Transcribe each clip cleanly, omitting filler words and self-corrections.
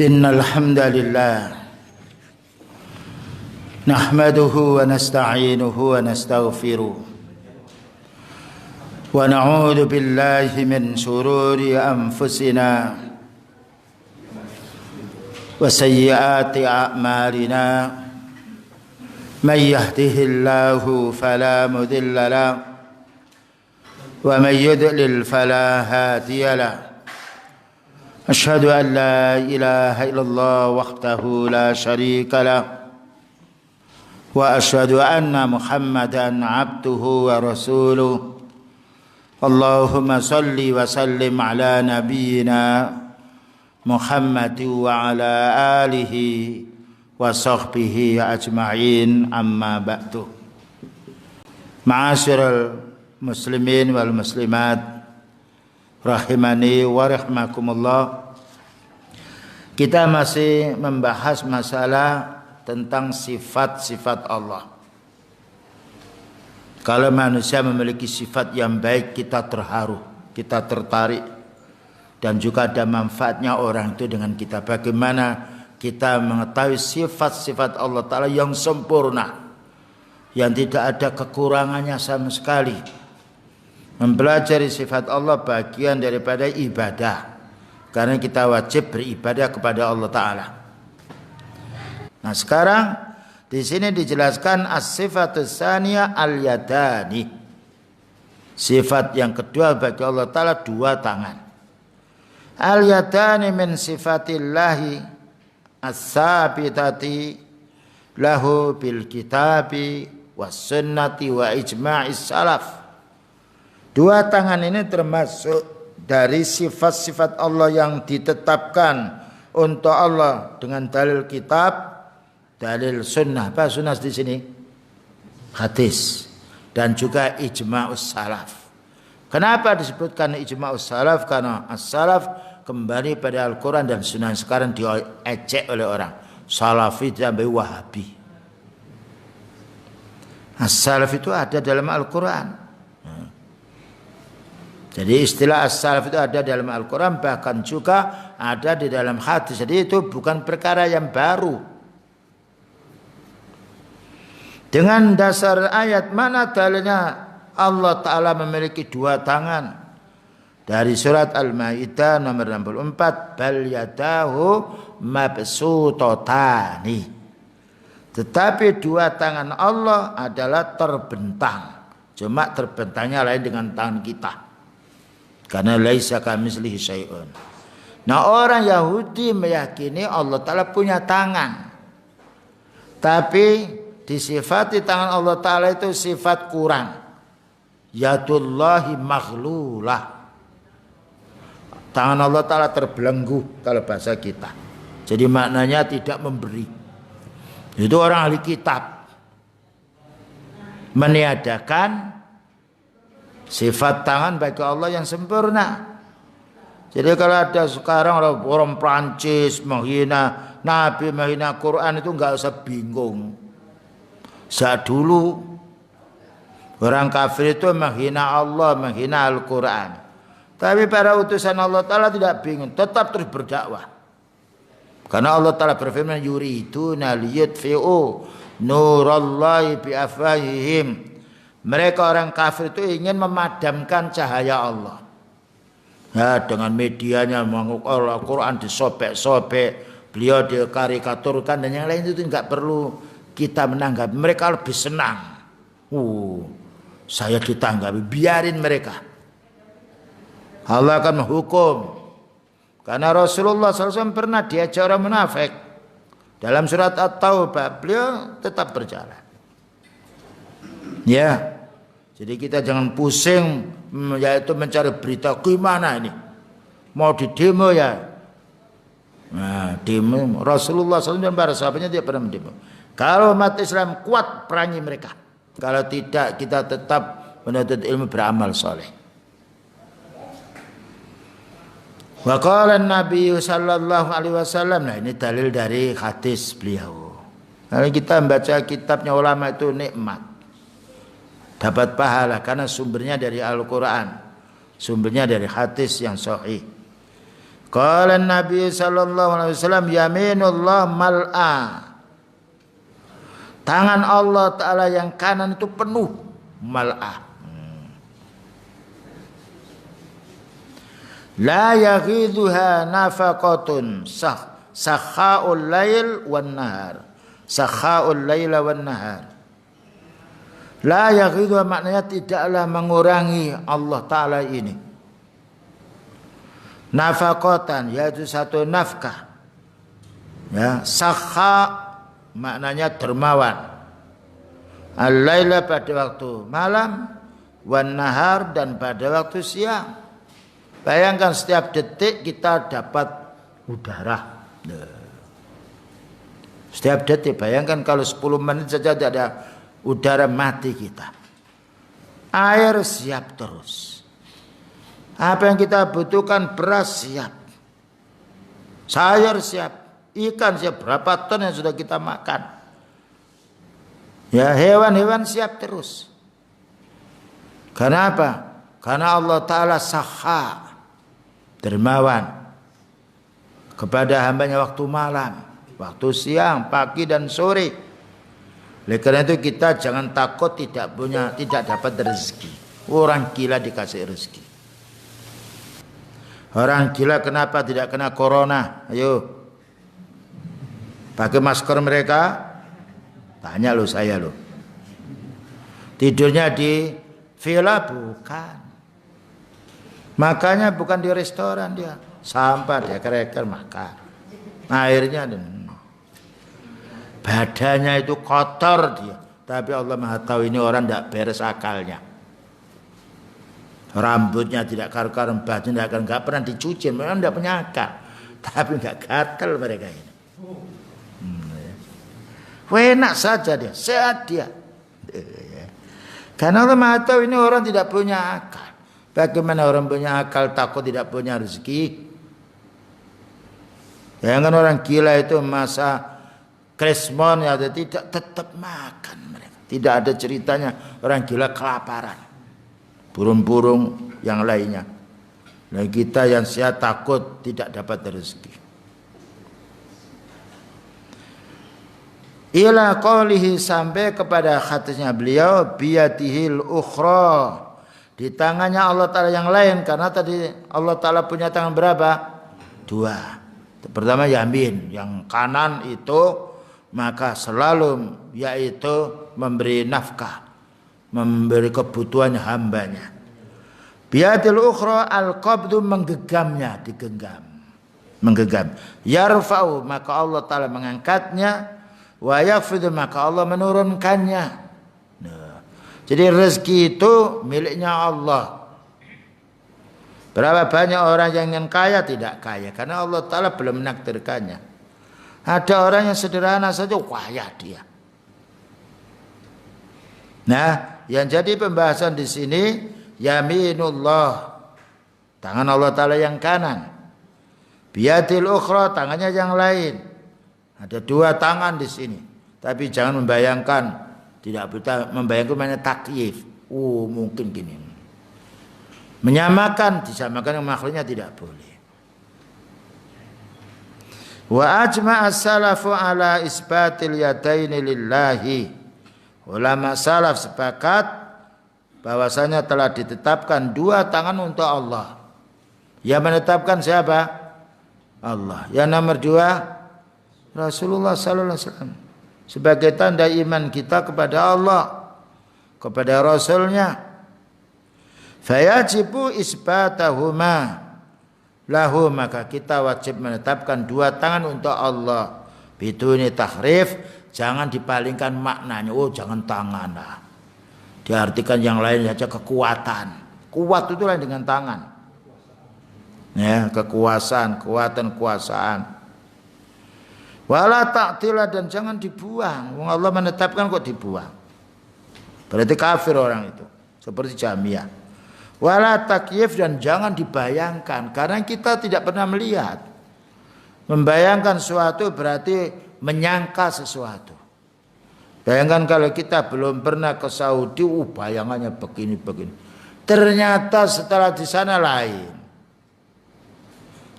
إن الحمد لله نحمده ونستعينه ونستغفره ونعوذ بالله من شرور أنفسنا وسيئات أعمالنا من يهده الله فلا مضل له ومن يضلل فلا هادي له أشهد أن لا إله إلا الله وحده لا شريك له وأشهد أن محمدا عبده ورسوله اللهم صل وسلم على نبينا محمد وعلى آله وصحبه أجمعين أما بعد. Ma'asyiral muslimin wal muslimat rahimani wa rahmakumullah. Kita masih membahas masalah tentang sifat-sifat Allah. Kalau manusia memiliki sifat yang baik, kita terharu, kita tertarik, dan juga ada manfaatnya orang itu dengan kita. Bagaimana kita mengetahui sifat-sifat Allah Ta'ala yang sempurna, yang tidak ada kekurangannya sama sekali. Mempelajari sifat Allah bagian daripada ibadah, karena kita wajib beribadah kepada Allah Ta'ala. Nah, sekarang di sini dijelaskan as-sifatus tsaniyah al-yadani. Sifat yang kedua bagi Allah Ta'ala dua tangan. Al-yadani min sifatillahi as-sabitati lahu bil kitabi was sunnati wa ijma'is salaf. Dua tangan ini termasuk dari sifat-sifat Allah yang ditetapkan untuk Allah dengan dalil kitab, dalil sunnah. Apa sunnah di sini? Hadis. Dan juga ijma'us salaf. Kenapa disebutkan ijma'us salaf? Karena as-salaf kembali pada Al-Quran dan sunnah. Sekarang diejek oleh orang Salafi sampai Wahabi. As-salaf itu ada dalam Al-Quran. Jadi istilah as-salaf itu ada dalam Al-Quran, bahkan juga ada di dalam hadis. Jadi itu bukan perkara yang baru. Dengan dasar ayat mana dalilnya Allah Ta'ala memiliki dua tangan? Dari surat Al-Maidah nomor 64, bal yadahu mabsutotani. Tetapi dua tangan Allah adalah terbentang. Cuma terbentangnya lain dengan tangan kita. Karena laisa kamitslihi syai'un. Nah, orang Yahudi meyakini Allah Ta'ala punya tangan. Tapi disifati tangan Allah Ta'ala itu sifat kurang. Yadullahi maghlulah. Tangan Allah Ta'ala terbelenggu kalau bahasa kita. Jadi maknanya tidak memberi. Itu orang ahli kitab meniadakan sifat tangan bagi Allah yang sempurna. Jadi kalau ada sekarang orang Prancis menghina Nabi, menghina Quran, itu enggak usah bingung. Sejak dulu orang kafir itu menghina Allah, menghina Al-Quran. Tapi para utusan Allah Ta'ala tidak bingung, tetap terus berdakwah. Karena Allah Ta'ala berfirman, yuriduna liyutfi'u nurallahi biafwahihim. Mereka orang kafir itu ingin memadamkan cahaya Allah. Ya, dengan medianya mengukur Al-Quran disobek-sobek, beliau dikarikaturkan dan yang lain itu enggak perlu kita menanggapi. Mereka lebih senang. Saya ditanggapi, biarin mereka. Allah akan menghukum. Karena Rasulullah SAW pernah diajak orang munafik. Dalam surat At-Taubah beliau tetap berjalan. Ya, jadi kita jangan pusing yaitu mencari berita gimana ini. Mau di demo ya. Nah, demo Rasulullah SAW dan para sahabatnya tidak pernah mendemo. Kalau umat Islam kuat, perangi mereka. Kalau tidak, kita tetap menuntut ilmu, beramal soleh. Wa qala Nabi sallallahu alaihi wasallam. Nah, ini dalil dari hadis beliau. Kalau kita membaca kitabnya ulama itu nikmat. Dapat pahala karena sumbernya dari Al-Quran, sumbernya dari hadis yang sahih. Qala Nabi sallallahu alaihi wasallam yaminullah mal'a. Tangan Allah Ta'ala yang kanan itu penuh mal'a. La yaghidhuha nafaqatun sakha'ul lail wan nahar. Sakha'ul laila wan nahar. La yaghidhuha maknanya tidaklah mengurangi Allah Ta'ala ini. Nafaqatan yaitu satu nafkah. Ya, sakha maknanya dermawan. Al-laila pada waktu malam, wan nahar dan pada waktu siang. Bayangkan setiap detik kita dapat udara. Setiap detik, bayangkan kalau 10 menit saja tidak ada udara mati kita. Air siap terus. Apa yang kita butuhkan, beras siap. Sayur siap. Ikan siap, berapa ton yang sudah kita makan. Ya, hewan-hewan siap terus. Karena apa? Karena Allah Ta'ala sakha, dermawan kepada hambanya waktu malam, waktu siang, pagi dan sore. Oleh karena itu kita jangan takut tidak dapat rezeki. Orang gila dikasih rezeki. Orang gila kenapa tidak kena corona? Ayo. Pakai masker mereka. Tanya lo saya lo. Tidurnya di villa bukan. Makanya bukan di restoran dia. Sampah dia kereker makan. Airnya badannya itu kotor dia. Tapi Allah Maha tahu ini orang tidak beres akalnya. Rambutnya tidak karu-karu, bajunya tidak pernah dicuci, memang tidak punya akal. Tapi tidak gatal mereka ini. Enak saja dia, sehat dia. Karena Allah Maha tahu ini orang tidak punya akal. Bagaimana orang punya akal takut tidak punya rezeki? Ya kan orang gila itu masa krismon ya tidak tetap makan mereka. Tidak ada ceritanya orang gila kelaparan. Burung-burung yang lainnya. Nah kita yang sehat takut tidak dapat rezeki. Ila qawlihi sampai kepada khatanya beliau biyadihil ukhra. Di tangannya Allah Ta'ala yang lain. Karena tadi Allah Ta'ala punya tangan berapa? 2. Pertama yamin. Yang kanan itu maka selalu yaitu memberi nafkah. Memberi kebutuhan hambanya. Biadil ukhra al-qabdu menggegamnya, digenggam. Menggenggam. Yarfa'u maka Allah Ta'ala mengangkatnya. Wa yakhfidu maka Allah menurunkannya. Nah, jadi rezeki itu miliknya Allah. Berapa banyak orang yang ingin kaya tidak kaya karena Allah Ta'ala belum menakdirkannya. Ada orang yang sederhana saja kaya dia. Nah, yang jadi pembahasan di sini yaminullah, tangan Allah Ta'ala yang kanan. Biyadil ukhra, tangannya yang lain. Ada 2 tangan di sini. Tapi jangan membayangkan, tidak bisa membayangkan mana takyif. Mungkin gini. Menyamakan, disamakan dengan makhluknya tidak boleh. Wa ajma'a as-salafu ala isbatil yadaini lillahi. Ulama salaf sepakat bahwasanya telah ditetapkan 2 tangan untuk Allah. Yang menetapkan siapa? Allah. Yang nomor 2 Rasulullah sallallahu alaihi wasallam sebagai tanda iman kita kepada Allah, kepada Rasulnya. Fayajibu isbatahuma lahu maka kita wajib menetapkan 2 tangan untuk Allah. Biduni tahrif, jangan dipalingkan maknanya. Jangan tangan lah. Diartikan yang lain saja kekuatan. Kuat itu lain dengan tangan. Ya, kekuasaan, kuasaan. Wala ta'tila dan jangan dibuang. Allah menetapkan kok dibuang. Berarti kafir orang itu. Seperti Jahmiyah. Wala takyif dan jangan dibayangkan. Karena kita tidak pernah melihat. Membayangkan sesuatu berarti menyangka sesuatu. Bayangkan kalau kita belum pernah ke Saudi. Bayangannya begini. Ternyata setelah di sana lain.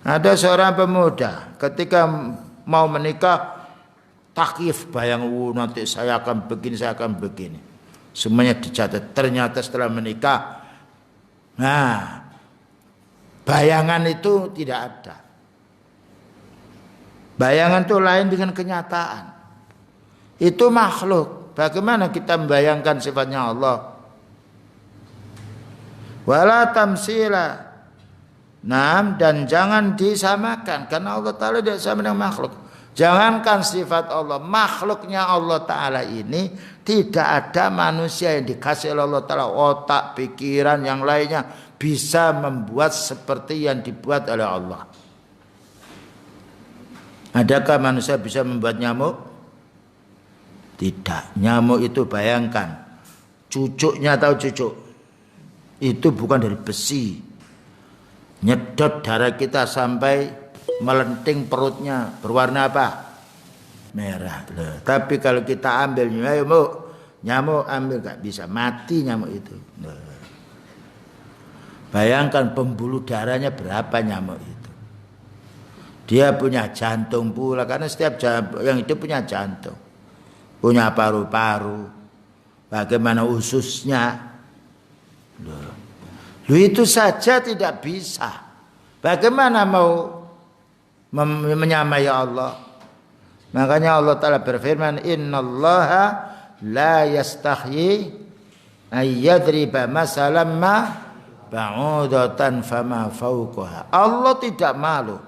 Ada seorang pemuda ketika mau menikah takyif bayang, nanti saya akan begini, saya akan begini. Semuanya dicatat. Ternyata setelah menikah, nah, bayangan itu tidak ada. Bayangan itu lain dengan kenyataan. Itu makhluk. Bagaimana kita membayangkan sifatnya Allah? Wala tamsila. Nah, dan jangan disamakan karena Allah Ta'ala tidak sama dengan makhluk. Jangankan sifat Allah, makhluknya Allah Ta'ala ini tidak ada manusia yang dikasih oleh Allah Ta'ala otak, pikiran, yang lainnya bisa membuat seperti yang dibuat oleh Allah. Adakah manusia bisa membuat nyamuk? Tidak. Nyamuk itu bayangkan, cucuknya tahu cucuk? Itu bukan dari besi. Nyedot darah kita sampai melenting perutnya, berwarna apa? Merah. Loh. Tapi kalau kita ambil nyamuk ambil gak bisa, mati nyamuk itu. Loh. Bayangkan pembuluh darahnya berapa nyamuk itu. Dia punya jantung pula, karena setiap yang hidup punya jantung, punya paru-paru, bagaimana ususnya. Loh. Itu saja tidak bisa. Bagaimana mau menyamai Allah? Makanya Allah Ta'ala berfirman, innallaha la yastahyi ayyadriba masalam ma ba'udatan fama fauqaha. Allah tidak malu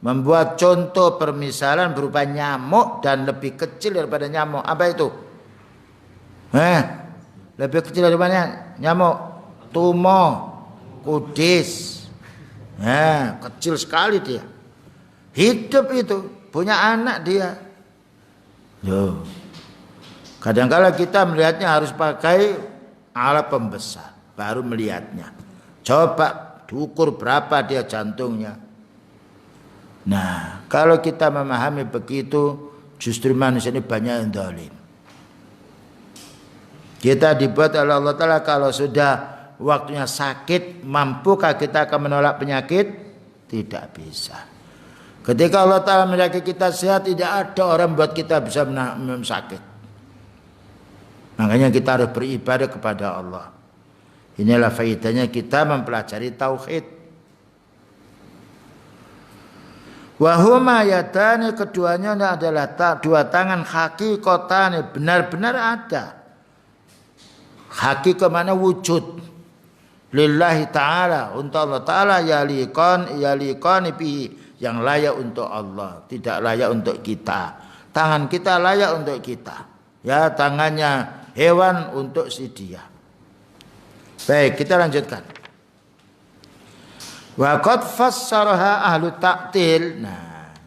membuat contoh permisalan berupa nyamuk dan lebih kecil daripada nyamuk. Apa itu? Lebih kecil daripada nyamuk. Tumo, kudis. Kecil sekali dia. Hidup itu, punya anak dia. Loh. Kadang-kala kita melihatnya harus pakai alat pembesar, baru melihatnya. Coba diukur berapa dia jantungnya. Nah, kalau kita memahami begitu, justru manusia ini banyak yang zalim. Kita dibuat oleh Allah Ta'ala kalau sudah waktunya sakit, mampukah kita akan menolak penyakit? Tidak bisa. Ketika Allah Ta'ala melihat kita sehat, tidak ada orang buat kita bisa sakit. Makanya kita harus beribadah kepada Allah. Inilah faedahnya kita mempelajari tauhid. Wahuma yadani, keduanya adalah dua tangan hakikatane, benar-benar ada. Hakikat mana? Wujud. Lillahi ta'ala, untuk Allah Ta'ala, yaliqan bihi, yang layak untuk Allah, tidak layak untuk kita. Tangan kita layak untuk kita. Ya, tangannya hewan untuk si dia. Baik, kita lanjutkan. Wa qad fassaraha ahlu ta'til.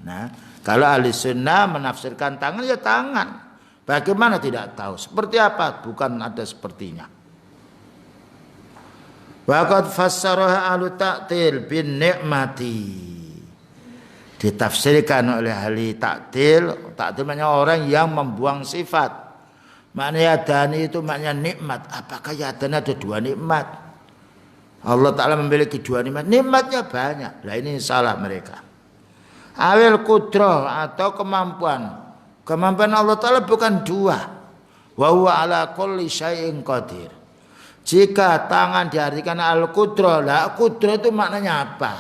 Nah, kalau ahli sunnah menafsirkan tangan, ya tangan. Bagaimana tidak tahu? Seperti apa? Bukan ada sepertinya. Wa qad fassaraha ahlu ta'til bin ni'mati. Ditafsirkan oleh ahli ta'til. Ta'til maknanya orang yang membuang sifat. Maknanya yadani itu maknanya nikmat. Apakah yadani ada dua nikmat? Allah Ta'ala memiliki dua nikmat. Nikmatnya banyak. Nah, ini salah mereka. Awil kudrah atau kemampuan. Kemampuan Allah Ta'ala bukan dua. Wa huwa ala kulli syai'in qadir. Jika tangan diartikan al-qudrah, lah qudrah itu maknanya apa?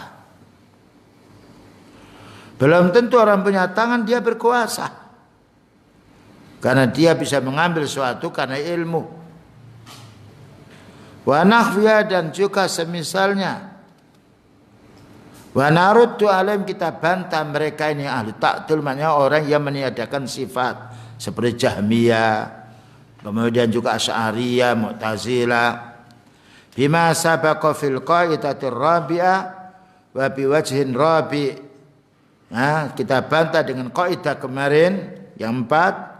Belum tentu orang punya tangan dia berkuasa. Karena dia bisa mengambil sesuatu karena ilmu. Wa nahwiya, dan juga semisalnya. Wa naruddu alim, kita bantah mereka ini ahli ta'til, maknanya orang yang meniadakan sifat. Seperti Jahmiyah. Kemudian juga Asy'ariyah, Mu'tazilah. Bima sabaqa fil qaidatir rabi'ah wa biwajhin rabi'. Nah, kita bantah dengan kaidah kemarin yang 4.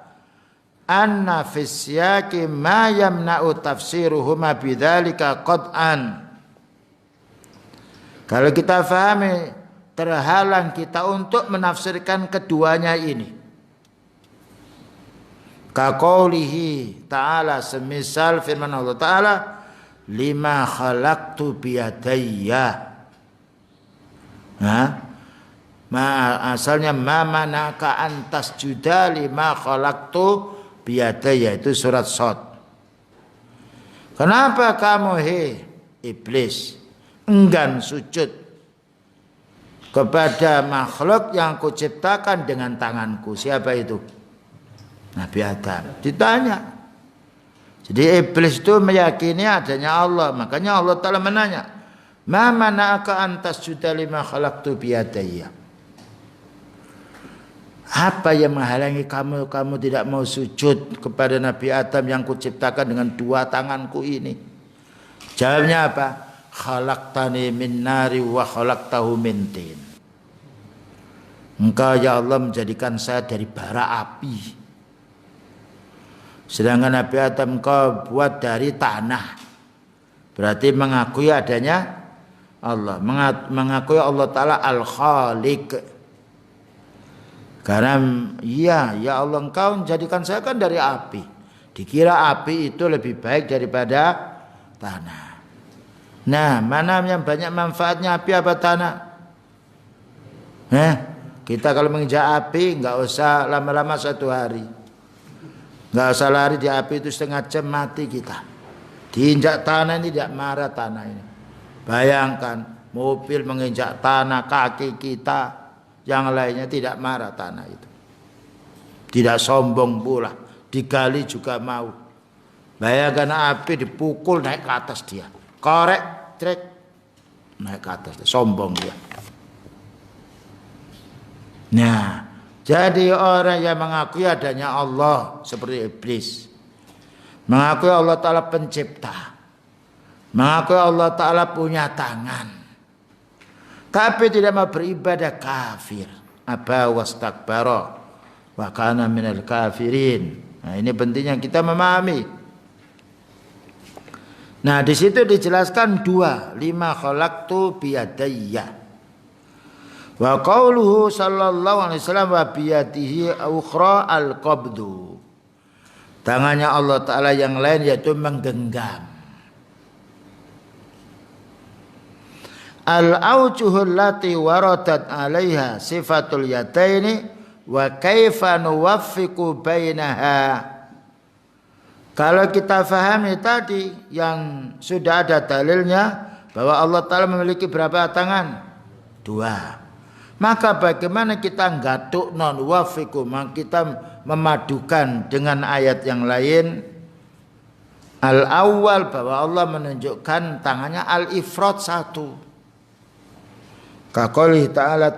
Anna fis siyaqi ma yamna'u tafsiruhuma bidzalika qad'an. Kalau kita fahami, terhalang kita untuk menafsirkan keduanya ini. Kaqaulihi ta'ala, semisal firman Allah Ta'ala, lima khalaqtu biyadayya. Asalnya ma manaka antas juda lima khalaqtu biyadaya, itu surat Shad. Kenapa kamu iblis enggan sujud kepada makhluk yang kuciptakan dengan tanganku? Siapa itu? Nabi Adam. Ditanya. Jadi iblis itu meyakini adanya Allah. Makanya Allah Ta'ala menanya, ma mana'aka antas juda lima khalaqtu biyadaya. Apa yang menghalangi kamu tidak mau sujud kepada Nabi Adam yang kuciptakan dengan dua tanganku ini? Jawabnya apa? Khalaqtani min nari wa khalaqtahu min tin. Engkau ya Allah menjadikan saya dari bara api, sedangkan Nabi Adam engkau buat dari tanah. Berarti mengakui adanya Allah, mengakui Allah Ta'ala Al-Khaliq. Karena ya Allah engkau menjadikan saya kan dari api. Dikira api itu lebih baik daripada tanah. Nah, mana yang banyak manfaatnya, api apa tanah? Kita kalau menginjak api nggak usah lama-lama 1 hari. Nggak usah lari di api itu setengah jam mati kita. Diinjak tanah ini tidak marah tanah ini. Bayangkan mobil menginjak tanah, kaki kita yang lainnya tidak marah tanah itu. Tidak sombong pula, digali juga mau. Bayangkan api dipukul naik ke atas dia. Korek, trek, naik ke atas, sombong dia. Nah, jadi orang yang mengakui adanya Allah seperti iblis, mengakui Allah Ta'ala pencipta, mengakui Allah Ta'ala punya tangan, tapi tidak mau beribadah, kafir. Aba wastakbara wa kana minal kafirin. Nah, ini pentingnya kita memahami. Nah, di situ dijelaskan 2, lima khalaqtu biyadayya. Wa qauluhu sallallahu alaihi wasallam wa biyadihi ukhra al-qabdu. Tangannya Allah Ta'ala yang lain yaitu menggenggam. Al-aujuhul lati waradat alaiha sifatul yadaini wa kaifa nuwaffiqu bainaha. Kalau kita fahami tadi yang sudah ada dalilnya bahwa Allah Ta'ala memiliki berapa tangan? 2. Maka bagaimana kita nggatuk non wafiku, kita memadukan dengan ayat yang lain. Al-awwal bahwa Allah menunjukkan tangannya al-ifrad 1. Kaqouli ta'ala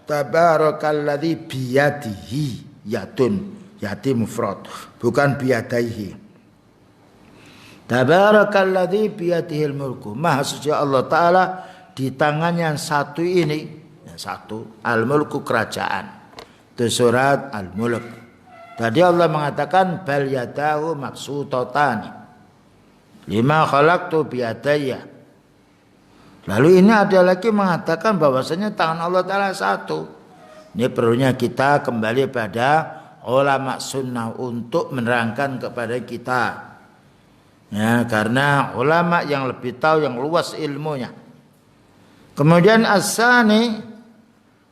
tabarakalladzi biyadihi yadun, yadi mufrad, bukan biyadaihi. Tabarakalladzi biyadihil mulku, maha suci Allah Ta'ala di tangannya yang satu ini, yang satu al-mulku kerajaan. Itu surat Al-Mulk. Tadi Allah mengatakan bal yadahu mabsutatani lima khalaqtu biyadayya. Lalu ini ada lagi mengatakan bahwasanya tangan Allah Ta'ala satu. Ini perlunya kita kembali pada ulama sunnah untuk menerangkan kepada kita. Ya, karena ulama yang lebih tahu, yang luas ilmunya. Kemudian as-sani,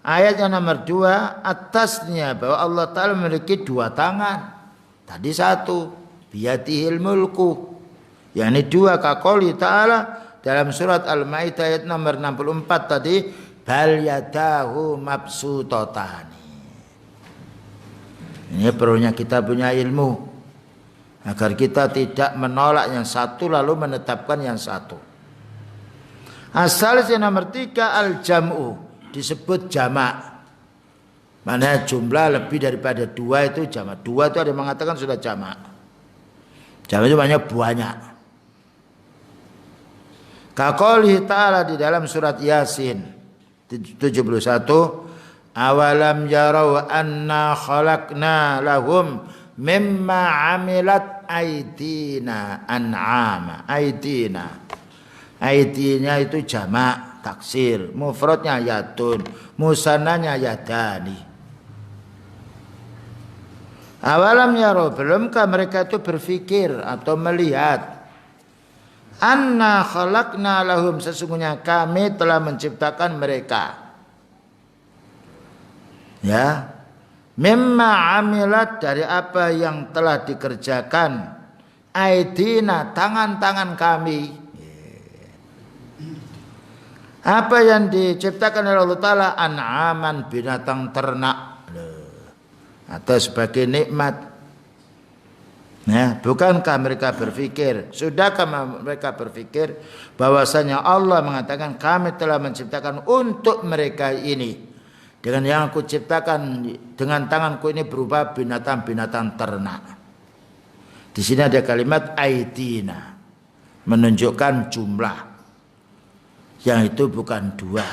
ayat yang nomor 2, atasnya bahwa Allah Ta'ala memiliki 2 tangan. Tadi 1, biyadihil mulku. Yang ini 2, kaqouli ta'ala dalam surat Al-Maidah ayat nomor 64 tadi, bal yadahu mabsutatani. Ini perlunya kita punya ilmu agar kita tidak menolak yang satu lalu menetapkan yang satu. Asal yang nomor 3 al-jam'u, disebut jamak. Mana jumlah lebih daripada 2 itu jamak. 2 itu ada yang mengatakan sudah jamak. Jamak itu banyak. Kaqouli ta'ala di dalam surat Yasin 71, awalam yarau anna khalaqna lahum mimma amilat aidina an'ama. Aidina itu jamak taksir, mufradnya yadun, musannanya yadani. Awalam yarau, belumkah mereka itu berpikir atau melihat anna khalaqna lahum, sesungguhnya kami telah menciptakan mereka Ya. Mimma amilat, dari apa yang telah dikerjakan aidina, tangan-tangan kami. Apa yang diciptakan oleh Allah Ta'ala, an'aman, binatang ternak, atau sebagai nikmat. Nah, bukankah mereka berpikir, sudahkah mereka berpikir bahwasanya Allah mengatakan kami telah menciptakan untuk mereka ini, dengan yang aku ciptakan dengan tanganku ini berupa binatang-binatang ternak. Di sini ada kalimat aidina, menunjukkan jumlah, yang itu bukan dua.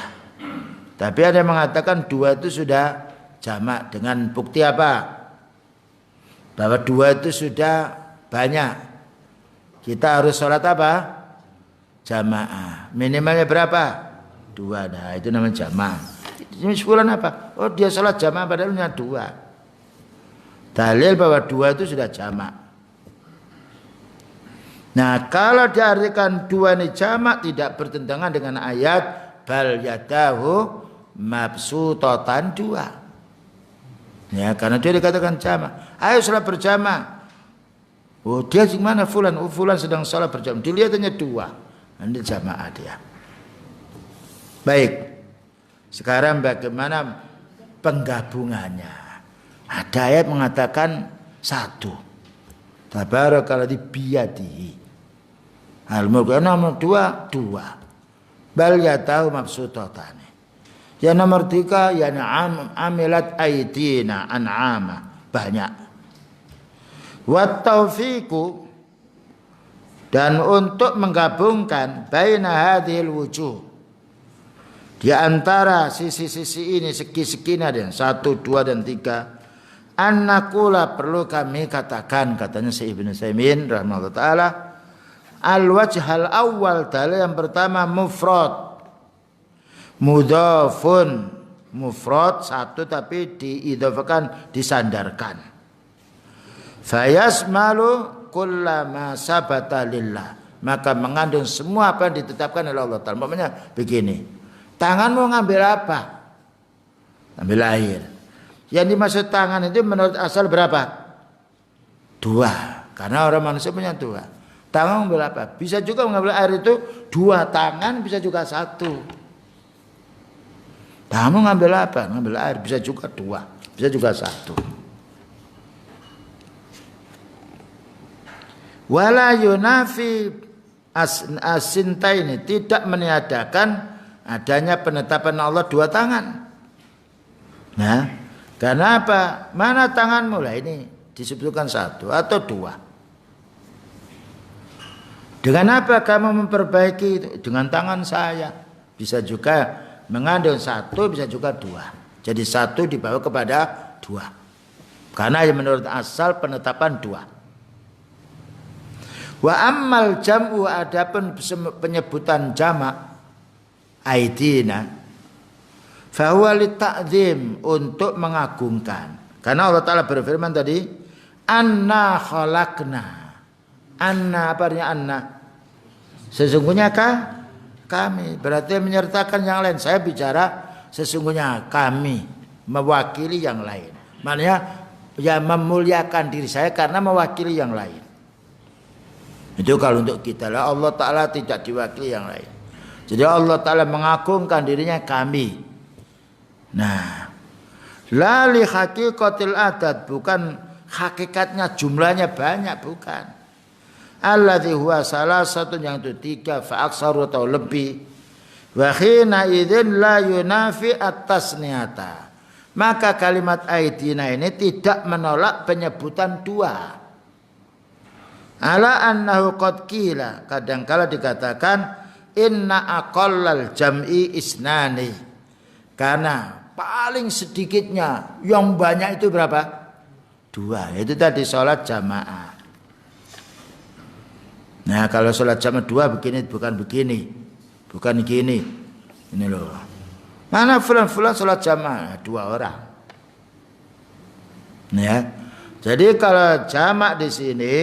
Tapi ada yang mengatakan dua itu sudah jamak, dengan bukti apa? Bahwa dua itu sudah banyak. Kita harus sholat apa? Jamaah. Minimalnya berapa? Dua. Nah, itu namanya jamaah. Ini fulan apa? Oh, dia sholat jamaah padahal hanya dua. Dalil bahwa dua itu sudah jamak. Nah, kalau diartikan dua ini jamak, tidak bertentangan dengan ayat bal yadahu mabsutatan, dua. Ya, karena dia dikatakan jamak. Ayo sholat berjamaah. Oh, dia gimana fulan? Oh, fulan sedang sholat berjamaah. Dilihat hanya dua. Ini jamaah dia. Baik. Sekarang bagaimana penggabungannya? Ada ayat mengatakan satu. Tabarakalladzi biyadihi al-mulku. Nomor dua, dua. Bal yatahu mabsutatani. Yang nomor tiga, ya amilat aidina an'ama, banyak. Wat taufiqu, dan untuk menggabungkan baina hadhil wujuh, di antara sisi-sisi ini, segi-segi ini ada 1, 2 dan 3. Annakula, perlu kami katakan, katanya Syekh Ibnu Utsaimin rahimahullah taala, al-wajhal awal, dalil yang pertama mufrad, mudhafun, mufrad satu tapi diidhafakan, disandarkan. Fayasmalu kullama sabata lillah, maka mengandung semua apa yang ditetapkan oleh Allah Ta'ala. Maksudnya begini, tangan mau ngambil apa? Ambil air. Yang dimaksud tangan itu menurut asal berapa? Dua. Karena orang manusia punya dua. Tangan mengambil apa? Bisa juga mengambil air itu dua tangan, bisa juga satu. Tangan mau ngambil apa? Ngambil air, bisa juga dua, bisa juga satu. Wala yunafi asintaini, tidak meniadakan adanya penetapan Allah dua tangan. Nah, karena apa? Mana tanganmu? Lah ini disebutkan satu atau dua. Dengan apa kamu memperbaiki itu? Dengan tangan saya. Bisa juga mengandung satu, bisa juga dua. Jadi satu dibawa kepada dua. Karena yang menurut asal penetapan dua. Wa ammal jam'u, adapun penyebutan jamak aidina, fahuwa litakzim, untuk mengagungkan. Karena Allah Ta'ala berfirman tadi, anna khalaqna. Anna, apa artinya anna? Sesungguhnya kami, berarti menyertakan yang lain. Saya bicara sesungguhnya kami, mewakili yang lain. Maknanya ya memuliakan diri saya karena mewakili yang lain. Itu kalau untuk kita lah, Allah Ta'ala tidak diwakili yang lain. Jadi Allah Ta'ala mengagungkan dirinya kami. Nah, la li haqiqatil adad, bukan hakikatnya jumlahnya banyak, bukan. Alladzi huwa salah satu, yang itu tiga, fa aksaru atau lebih. Wa khina idzin la yunafi at-tasniyata. Maka kalimat aidina ini tidak menolak penyebutan dua. Ala annahu qad qila, kadangkala dikatakan inna aqallal jam'i isnani, karena paling sedikitnya yang banyak itu berapa? Dua. Itu tadi sholat jamaah. Nah, kalau sholat jamaah dua begini, bukan begini, bukan gini. Ini loh. Mana fulan sholat jamaah dua orang. Ya. Jadi kalau jamak di sini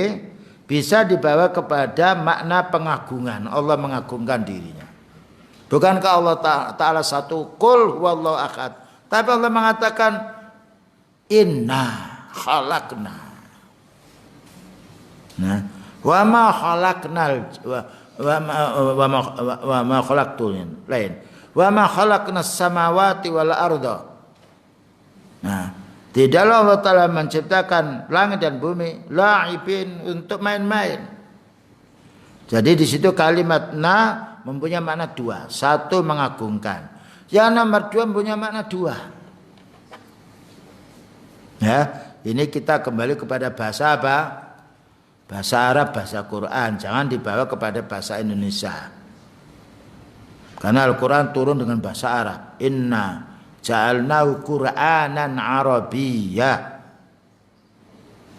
bisa dibawa kepada makna pengagungan. Allah mengagungkan dirinya. Bukankah Allah Ta'ala satu, qul huwallahu ahad. Tapi Allah mengatakan Inna khalaqna. Nah, wa ma khalaqnal wa ma khalaqtul lain. Wa ma khalaqnas samawati wal arda. Nah, tidaklah Allah Ta'ala menciptakan langit dan bumi la'ibin untuk main-main. Jadi di situ kalimat na mempunyai makna dua. Satu, mengagungkan. Yang nomor dua mempunyai makna dua. Ya, ini kita kembali kepada bahasa apa? Bahasa Arab, bahasa Quran. Jangan dibawa kepada bahasa Indonesia. Karena Al-Quran turun dengan bahasa Arab. Inna ja'alnahu Qur'anan Arabiyyah.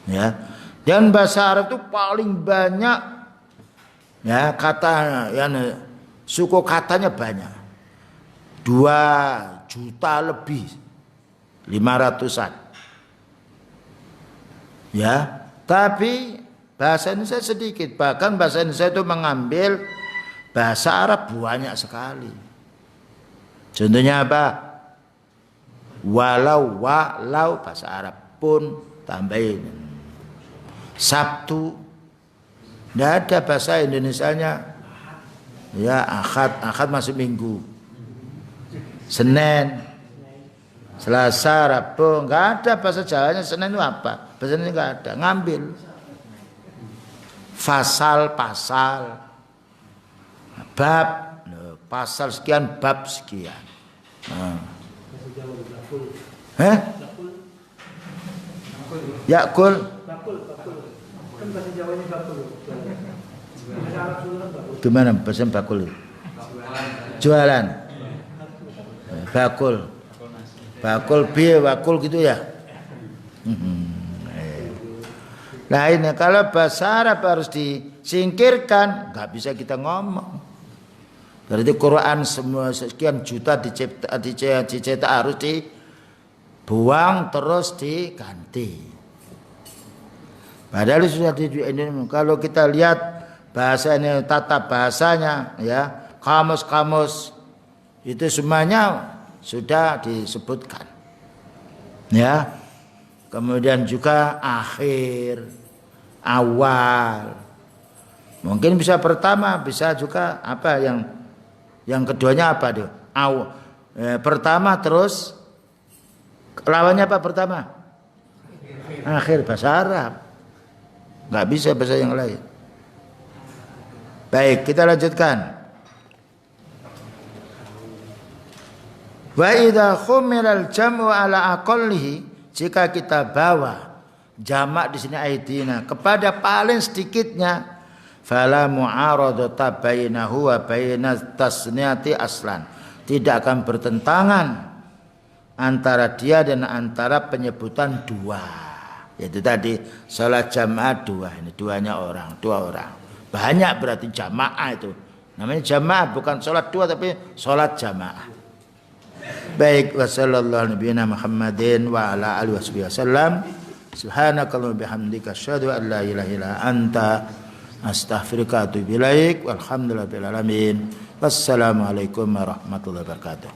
Ya. Dan bahasa Arab itu paling banyak ya kata yang suku katanya banyak. 2 juta lebih 500-an. Ya, tapi bahasa Indonesia sedikit. Bahkan bahasa Indonesia itu mengambil bahasa Arab banyak sekali. Contohnya apa? Walau bahasa Arab pun tambahin. Sabtu tidak ada bahasa Indonesianya. Ya, Ahad masuk minggu. Senin, Selasa, Rabu, enggak ada bahasa Jawanya. Senin itu apa? Bahasa Indonesia enggak ada, ngambil. Fasal, pasal, bab, pasal sekian, bab sekian. Yakul. Kan bahasa Jawanya bakul. Gimana bahasa bakul? Jualan. Bakul. Bakul bi bakul gitu ya. Nah ini kalau bahasa Arab harus disingkirkan, nggak bisa kita ngomong. Berarti Quran semua sekian juta dicetak harus dibuang terus diganti. Padahal sudah ini kalau kita lihat bahasa ini tata bahasanya ya, kamus-kamus itu semuanya sudah disebutkan. Ya. Kemudian juga akhir, awal. Mungkin bisa pertama, bisa juga apa yang keduanya apa tuh? Pertama terus lawannya apa pertama? Akhir, bahasa Arab. Nggak bisa bahasa yang lain. Baik, kita lanjutkan. Wa idza khumiral jam'u ala aqallihi, jika kita bawa jamak di sini aidina kepada paling sedikitnya, fala mu'aradata bainahu wa bainat tasniyati aslan, tidak akan bertentangan antara dia dan antara penyebutan dua, yaitu tadi salat jamaah dua, ini dua orang banyak berarti jamaah itu namanya jamaah, bukan salat dua tapi salat jamaah. Baik, wassallallahu nabiyana Muhammadin wa ala alihi wasallam. Subhanakallahumma bihamdika asyhadu an la ilaha illa anta astaghfiruka wa atubu ilaik. Walhamdulillahil alamin. Wassalamualaikum warahmatullahi wabarakatuh.